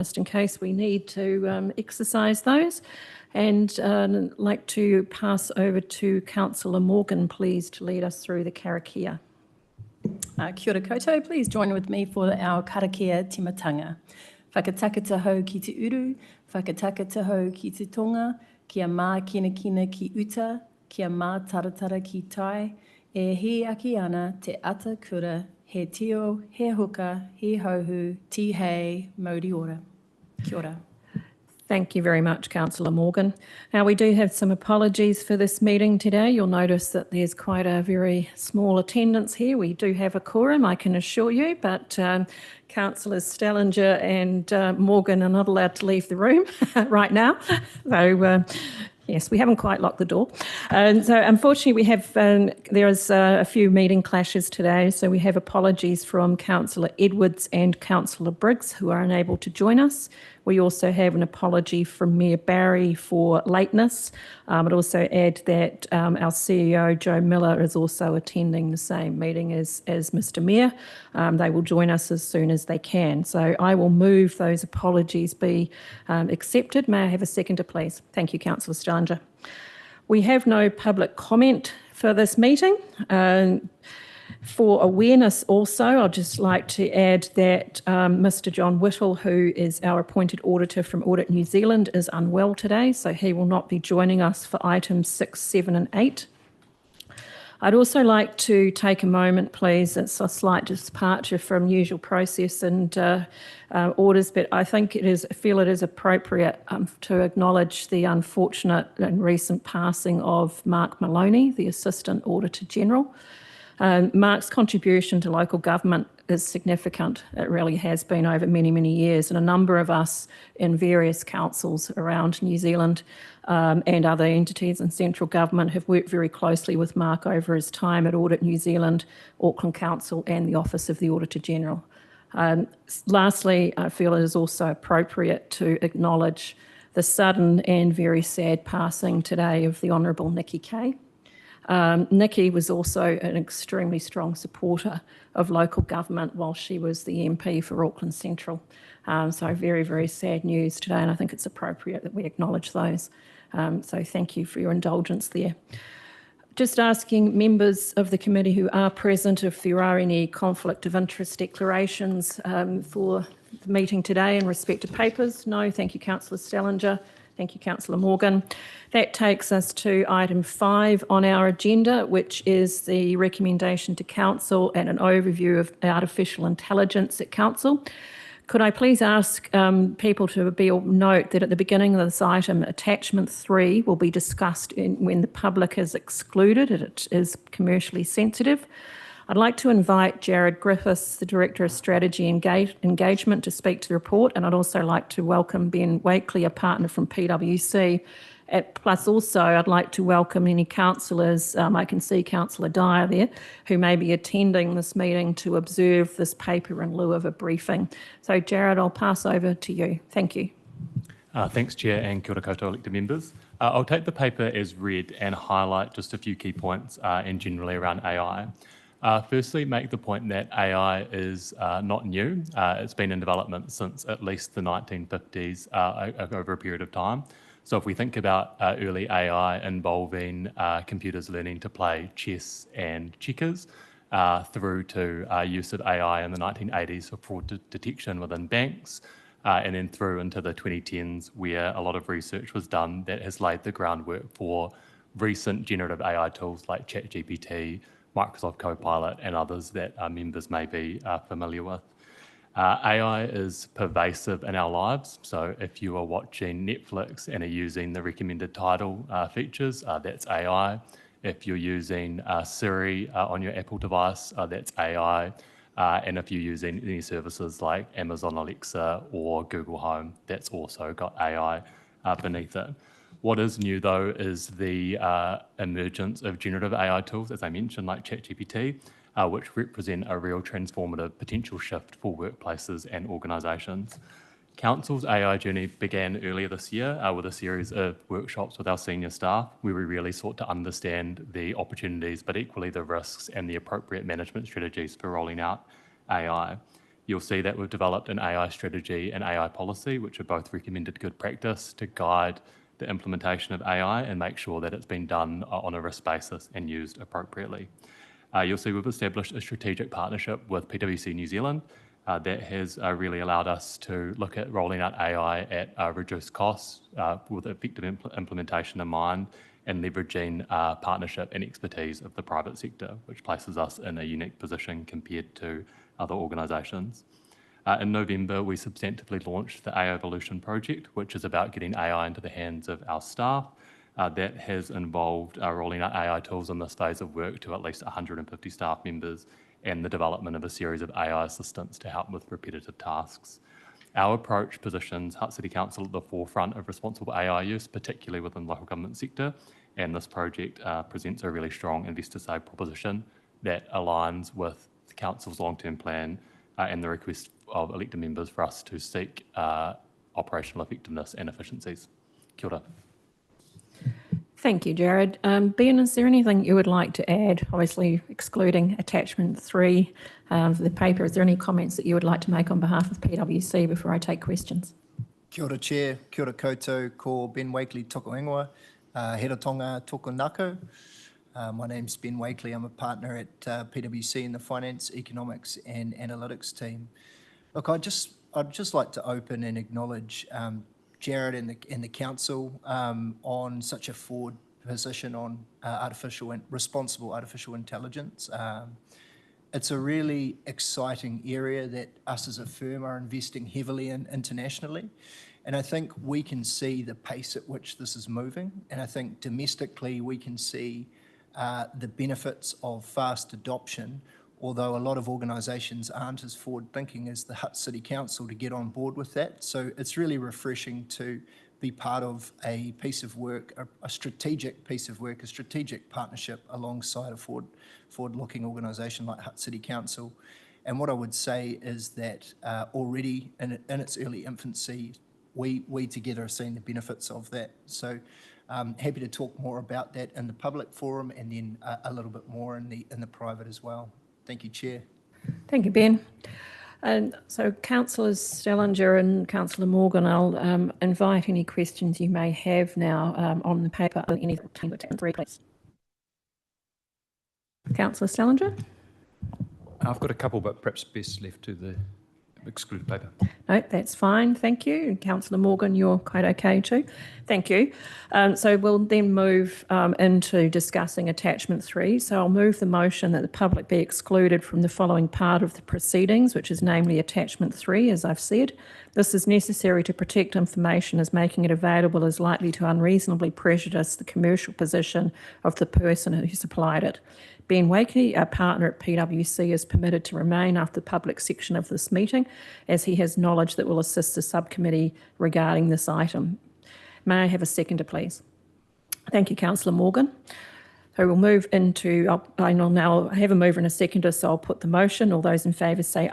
just in case we need to exercise those. And I'd like to pass over to Councillor Morgan, please, to lead us through the karakia. Kia ora koutou, please join with me for our karakia timatanga. Whakataka hau ki te uru, whakataka hau ki te tonga, kia mā kina kina ki uta, kia mā taratara ki tai, e he aki ana te ata kura, he tio, he huka, he hauhu, ti hei, mauri ora. Kia ora. Thank you very much, Councillor Morgan. Now, we do have some apologies for this meeting today. You'll notice that there's quite a very small attendance here. We do have a quorum, I can assure you, but Councillors Stellinger and Morgan are not allowed to leave the room right now. So, yes, we haven't quite locked the door. And so unfortunately we have, there is a few meeting clashes today, so we have apologies from Councillor Edwards and Councillor Briggs who are unable to join us. We also have an apology from Mayor Barry for lateness. I'd also add that our CEO, Joe Miller, is also attending the same meeting as Mr Mayor. They will join us as soon as they can. So I will move those apologies be accepted. May I have a seconder, please? Thank you, Councillor Stellinger. We have no public comment for this meeting. For awareness also, I'd just like to add that Mr John Whittle, who is our appointed auditor from Audit New Zealand, is unwell today, so he will not be joining us for items 6, 7 and 8. I'd also like to take a moment, please. It's a slight departure from usual process and orders, but I think feel it is appropriate to acknowledge the unfortunate and recent passing of Mark Maloney, the Assistant Auditor General. Mark's contribution to local government is significant. It really has been over many, many years, and a number of us in various councils around New Zealand and other entities in central government have worked very closely with Mark over his time at Audit New Zealand, Auckland Council and the Office of the Auditor General. Lastly, I feel it is also appropriate to acknowledge the sudden and very sad passing today of the Honourable Nikki Kay. Nikki was also an extremely strong supporter of local government while she was the MP for Auckland Central. So very, very sad news today, and I think it's appropriate that we acknowledge those. So thank you for your indulgence there. Just asking members of the committee who are present if there are any conflict of interest declarations for the meeting today in respect to papers. No, thank you, Councillor Stellinger. Thank you, Councillor Morgan. That takes us to item 5 on our agenda, which is the recommendation to Council and an overview of artificial intelligence at Council. Could I please ask people to note that at the beginning of this item, attachment 3 will be discussed when the public is excluded. It is commercially sensitive. I'd like to invite Jared Griffiths, the Director of Strategy Engagement, to speak to the report, and I'd also like to welcome Ben Wakely, a partner from PwC. Plus also I'd like to welcome any councillors, I can see Councillor Dyer there, who may be attending this meeting to observe this paper in lieu of a briefing. So Jared, I'll pass over to you. Thank you. Thanks, Chair, and kia ora koutou elected members. I'll take the paper as read and highlight just a few key points and generally around AI. Firstly, make the point that AI is not new. It's been in development since at least the 1950s over a period of time. So if we think about early AI involving computers learning to play chess and checkers, through to use of AI in the 1980s for fraud detection within banks, and then through into the 2010s where a lot of research was done that has laid the groundwork for recent generative AI tools like ChatGPT, Microsoft Copilot and others that members may be familiar with. AI is pervasive in our lives, so if you are watching Netflix and are using the recommended title features, that's AI. If you're using Siri on your Apple device, that's AI. And if you're using any services like Amazon Alexa or Google Home, that's also got AI beneath it. What is new, though, is the emergence of generative AI tools, as I mentioned, like ChatGPT, which represent a real transformative potential shift for workplaces and organisations. Council's AI journey began earlier this year with a series of workshops with our senior staff, where we really sought to understand the opportunities, but equally the risks and the appropriate management strategies for rolling out AI. You'll see that we've developed an AI strategy and AI policy, which are both recommended good practice to guide the implementation of AI and make sure that it's been done on a risk basis and used appropriately. You'll see we've established a strategic partnership with PwC New Zealand that has really allowed us to look at rolling out AI at reduced costs with effective implementation in mind, and leveraging partnership and expertise of the private sector, which places us in a unique position compared to other organisations. In November, we substantively launched the AI Evolution project, which is about getting AI into the hands of our staff. That has involved rolling out AI tools in this phase of work to at least 150 staff members, and the development of a series of AI assistants to help with repetitive tasks. Our approach positions Hutt City Council at the forefront of responsible AI use, particularly within the local government sector, and this project presents a really strong investor save proposition that aligns with the Council's long-term plan and the request of elected members for us to seek operational effectiveness and efficiencies. Kia ora. Thank you, Jared. Ben, is there anything you would like to add, obviously excluding attachment 3 of the paper? Is there any comments that you would like to make on behalf of PwC before I take questions? Kia ora, Chair. Kia ora koutou, ko Ben Wakely toko ingoa, heratonga toko nako. My name's Ben Wakely. I'm a partner at PwC in the Finance, Economics and Analytics team. Look, I'd just like to open and acknowledge Jared and the Council on such a forward position on responsible artificial intelligence. It's a really exciting area that us as a firm are investing heavily in internationally. And I think we can see the pace at which this is moving. And I think domestically we can see the benefits of fast adoption, although a lot of organisations aren't as forward-thinking as the Hutt City Council to get on board with that. So it's really refreshing to be part of a piece of work, a strategic piece of work, a strategic partnership alongside a forward-looking organisation like Hutt City Council. And what I would say is that already in its early infancy, we together are seeing the benefits of that. So happy to talk more about that in the public forum and then a little bit more in the private as well. Thank you, Chair. Thank you, Ben. And so Councillors Stellinger and Councillor Morgan, I'll invite any questions you may have now on the paper. Please. Councillor Stellinger? I've got a couple, but perhaps best left to the excluded paper. No, that's fine. Thank you. And Councillor Morgan, you're quite okay too. Thank you. So we'll then move into discussing attachment 3. So I'll move the motion that the public be excluded from the following part of the proceedings, which is namely attachment 3, as I've said. This is necessary to protect information, as making it available is likely to unreasonably prejudice the commercial position of the person who supplied it. Ben Wakely, our partner at PwC, is permitted to remain after the public section of this meeting, as he has knowledge that will assist the subcommittee regarding this item. May I have a seconder, please? Thank you, Councillor Morgan. So we'll move into, I'll now have a mover and a seconder, so I'll put the motion. All those in favour say aye.